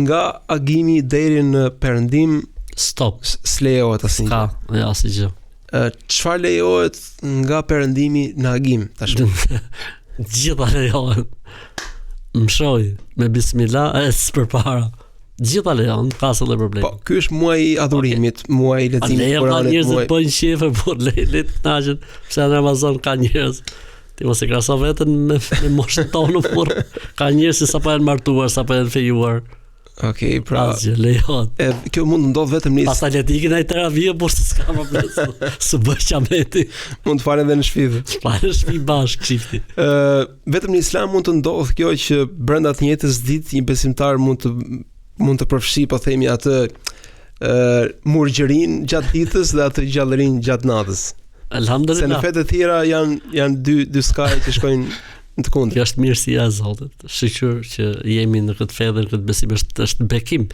nga agimi deri në perëndim Stop. s'lejohet asnjë. Ka, ja asgjë. Çfarë lejohet nga perëndimi në agim tashmë? Gjitha lejohen. Më shoj me bismillah përpara. Gjitha lejon, ka asë dhe problem. Po, ky është muaji i adhurimit, muaji i leximit të Kuranit. Njerëzit bëjnë shefe, po le të kënaqen, pse në Ramazan ka njerëz. Ti mos e krahaso veten me moshën tonë, por ka njerëz që sapo janë martuar, sapo janë fejuar. Okej, pra asgjë lejohet. Kjo mund të ndodh vetëm në pastaj le të ikin ai terapia, por s'ka problem. S'u bëj çameti. Mund të falen edhe në shtëpi. Falen në shtëpi bashkë çifti. Vetëm në Islam mund të ndodh kjo që brenda të njëjtës ditë një besimtar mund të përfshi, po themi, atë murgjërin gjatë ditës dhe atë gjallërin gjatë natës. Alhamdulillah. Se në fetë të tjera janë dy skaje që shkojnë në të kundërt. Kjo është mirësia e Zotit. Shiqur që jemi në këtë fe dhe në këtë besim është bekim.